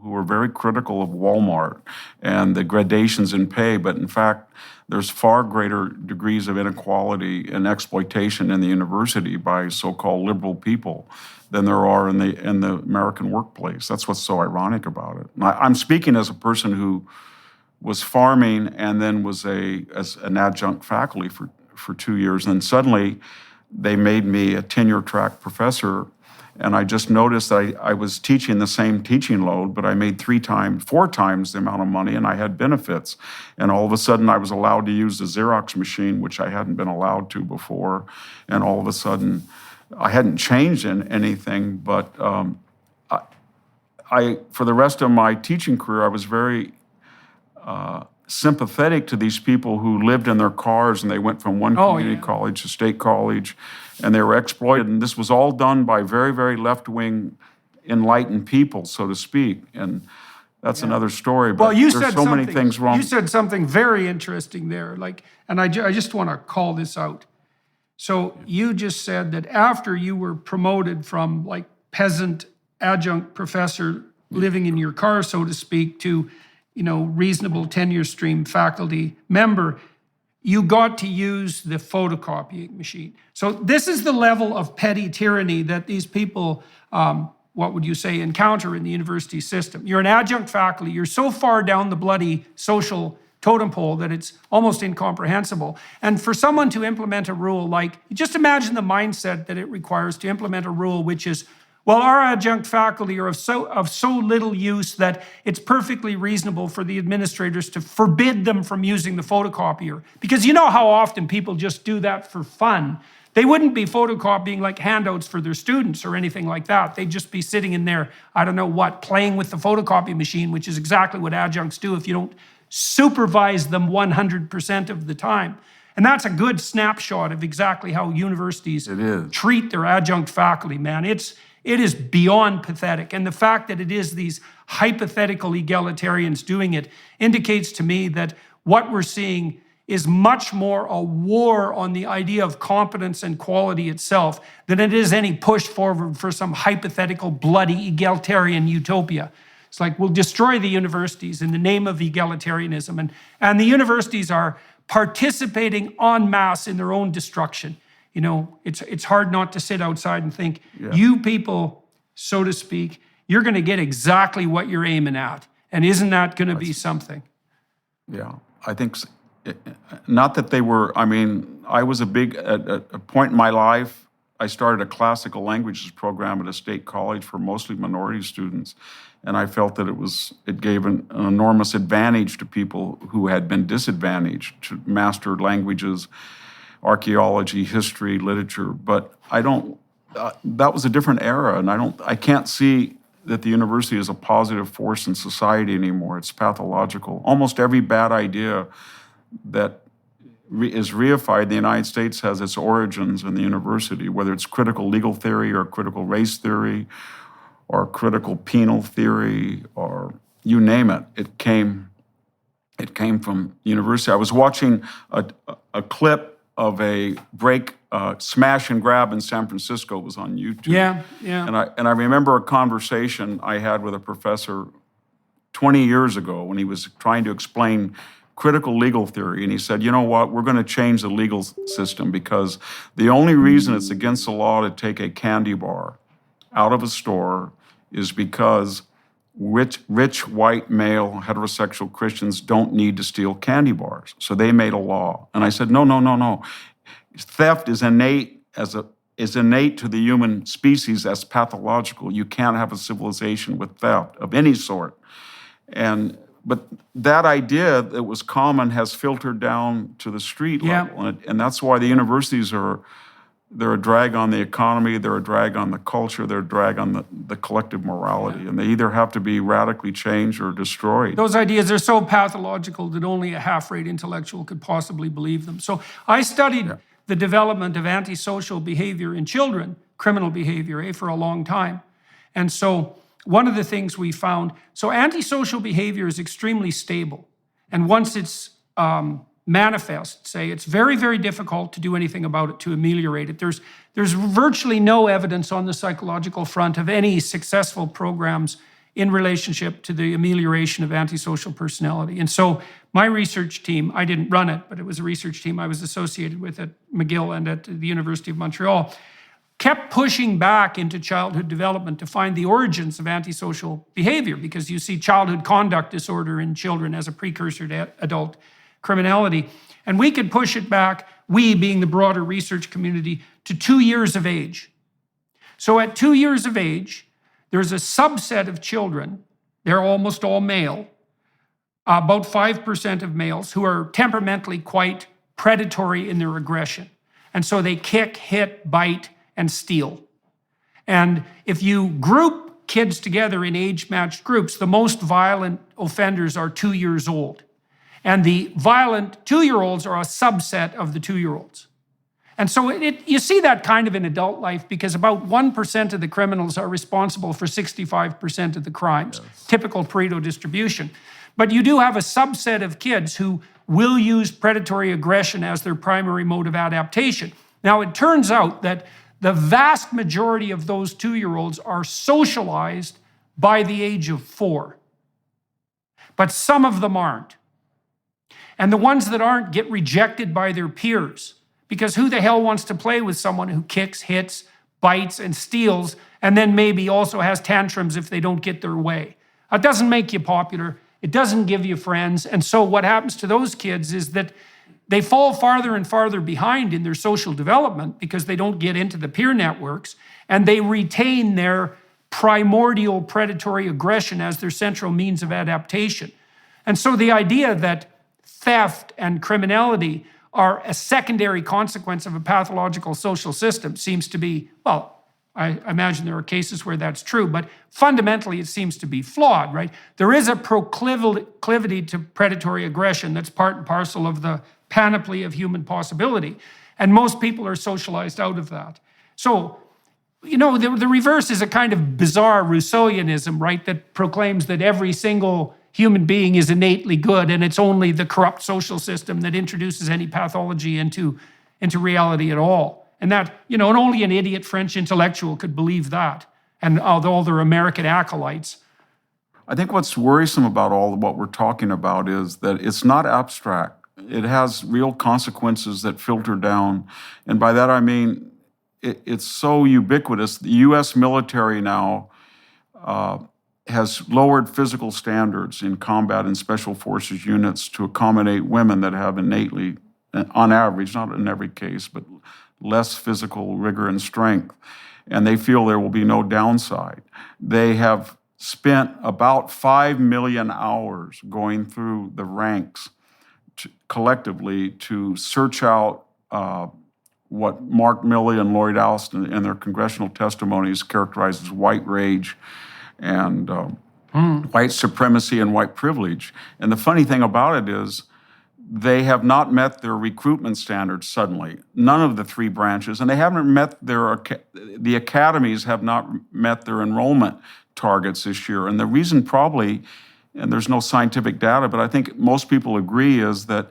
who were very critical of Walmart and the gradations in pay, but in fact, there's far greater degrees of inequality and exploitation in the university by so-called liberal people than there are in the American workplace. That's what's so ironic about it. I'm speaking as a person who was farming and then was as an adjunct faculty for 2 years, and suddenly they made me a tenure track professor. And I just noticed that I was teaching the same teaching load, but I made 4 times the amount of money, and I had benefits. And all of a sudden, I was allowed to use the Xerox machine, which I hadn't been allowed to before. And all of a sudden, I hadn't changed in anything, but for the rest of my teaching career, I was very sympathetic to these people who lived in their cars and they went from one community college to state college, and they were exploited. And this was all done by very, very left-wing, enlightened people, so to speak. And that's another story. But well, you there's said so many things wrong. You said something very interesting there. And I just want to call this out. So you just said that after you were promoted from peasant adjunct professor living in your car, so to speak, to reasonable tenure stream faculty member, you got to use the photocopying machine. So this is the level of petty tyranny that these people, what would you say, encounter in the university system. You're an adjunct faculty, you're so far down the bloody social totem pole that it's almost incomprehensible. And for someone to implement a rule just imagine the mindset that it requires to implement a rule which is, well, our adjunct faculty are of so little use that it's perfectly reasonable for the administrators to forbid them from using the photocopier. Because you know how often people just do that for fun. They wouldn't be photocopying handouts for their students or anything like that. They'd just be sitting in there, I don't know what, playing with the photocopy machine, which is exactly what adjuncts do if you don't supervise them 100% of the time. And that's a good snapshot of exactly how universities treat their adjunct faculty, man. It is beyond pathetic. And the fact that it is these hypothetical egalitarians doing it indicates to me that what we're seeing is much more a war on the idea of competence and quality itself than it is any push forward for some hypothetical bloody egalitarian utopia. It's we'll destroy the universities in the name of egalitarianism. And the universities are participating en masse in their own destruction. It's hard not to sit outside and think, you people, so to speak, you're going to get exactly what you're aiming at. And isn't that going to be something? Yeah, I think, not that they were, I was at a point in my life, I started a classical languages program at a state college for mostly minority students. And I felt that it gave an enormous advantage to people who had been disadvantaged to master languages, archaeology, history, literature, but that was a different era, and I can't see that the university is a positive force in society anymore. It's pathological. Almost every bad idea that is reified in the United States has its origins in the university, whether it's critical legal theory or critical race theory or critical penal theory or you name it. It came from university. I was watching a clip of a smash and grab in San Francisco. It was on YouTube. Yeah. And I remember a conversation I had with a professor 20 years ago when he was trying to explain critical legal theory. And he said, you know what, we're going to change the legal system because the only reason it's against the law to take a candy bar out of a store is because rich white male heterosexual Christians don't need to steal candy bars. So they made a law. And I said, no. Theft is innate to the human species as pathological. You can't have a civilization with theft of any sort. But that idea that was common has filtered down to the street level. And that's why the universities they're a drag on the economy, they're a drag on the culture, they're a drag on the collective morality. And they either have to be radically changed or destroyed. Those ideas are so pathological that only a half-rate intellectual could possibly believe them. So I studied the development of antisocial behavior in children, criminal behavior, for a long time. And so one of the things we found, so antisocial behavior is extremely stable. And once it's manifest, it's very, very difficult to do anything about it, to ameliorate it. There's virtually no evidence on the psychological front of any successful programs in relationship to the amelioration of antisocial personality. And so my research team, I didn't run it, but it was a research team I was associated with at McGill and at the University of Montreal, kept pushing back into childhood development to find the origins of antisocial behavior, because you see childhood conduct disorder in children as a precursor to adult criminality. And we could push it back, we being the broader research community, to 2 years of age. So at 2 years of age, there's a subset of children, they're almost all male, about 5% of males, who are temperamentally quite predatory in their aggression. And so they kick, hit, bite, and steal. And if you group kids together in age-matched groups, the most violent offenders are 2 years old. And the violent 2-year-olds are a subset of the 2-year-olds. And so you see that kind of in adult life, because about 1% of the criminals are responsible for 65% of the crimes, typical Pareto distribution. But you do have a subset of kids who will use predatory aggression as their primary mode of adaptation. Now, it turns out that the vast majority of those 2-year-olds are socialized by the age of 4. But some of them aren't. And the ones that aren't get rejected by their peers. Because who the hell wants to play with someone who kicks, hits, bites, and steals, and then maybe also has tantrums if they don't get their way? It doesn't make you popular. It doesn't give you friends. And so what happens to those kids is that they fall farther and farther behind in their social development because they don't get into the peer networks, and they retain their primordial predatory aggression as their central means of adaptation. And so the idea that theft and criminality are a secondary consequence of a pathological social system seems to be, well, I imagine there are cases where that's true, but fundamentally it seems to be flawed, right? There is a proclivity to predatory aggression that's part and parcel of the panoply of human possibility, and most people are socialized out of that. So, you know, the reverse is a kind of bizarre Rousseauianism, right, that proclaims that every single human being is innately good, and it's only the corrupt social system that introduces any pathology into reality at all. And that, you know, and only an idiot French intellectual could believe that, and all their American acolytes. I think what's worrisome about all of what we're talking about is that it's not abstract. It has real consequences that filter down. And by that I mean, it's so ubiquitous. The U.S. military now has lowered physical standards in combat and special forces units to accommodate women that have innately, on average, not in every case, but less physical rigor and strength. And they feel there will be no downside. They have spent about 5 million hours going through the ranks collectively to search out what Mark Milley and Lloyd Alston in their congressional testimonies characterize as white rage and white supremacy and white privilege. And the funny thing about it is they have not met their recruitment standards suddenly. None of the 3 branches, and they haven't met the academies have not met their enrollment targets this year. And the reason probably, and there's no scientific data, but I think most people agree, is that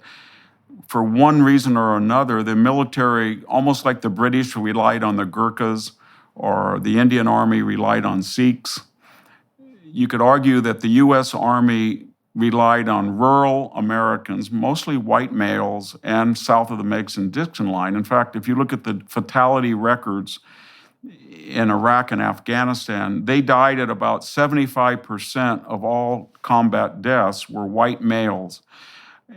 for one reason or another, the military, almost like the British relied on the Gurkhas or the Indian Army relied on Sikhs, you could argue that the U.S. Army relied on rural Americans, mostly white males, and south of the Mason-Dixon line. In fact, if you look at the fatality records in Iraq and Afghanistan, they died at about 75% of all combat deaths were white males,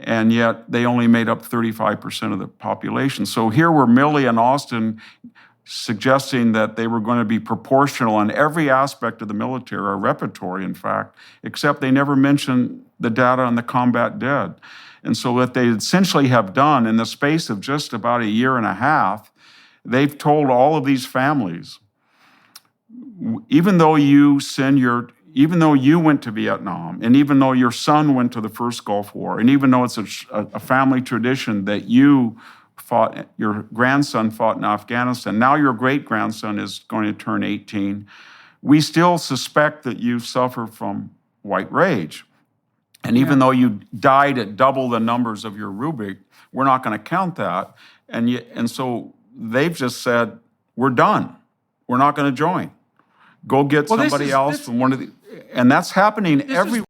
and yet they only made up 35% of the population. So here were Milley and Austin suggesting that they were going to be proportional in every aspect of the military, or repertory, in fact, except they never mentioned the data on the combat dead. And so what they essentially have done in the space of just about a year and a half, they've told all of these families, even though you went to Vietnam, and even though your son went to the first Gulf War, and even though it's a family tradition that your grandson fought in Afghanistan, now your great-grandson is going to turn 18, we still suspect that you suffer from white rage. And even though you died at double the numbers of your rubric, we're not going to count that. And so they've just said, we're done. We're not going to join. go get Well, this somebody is- else this- from one of the, and that's happening This is everywhere.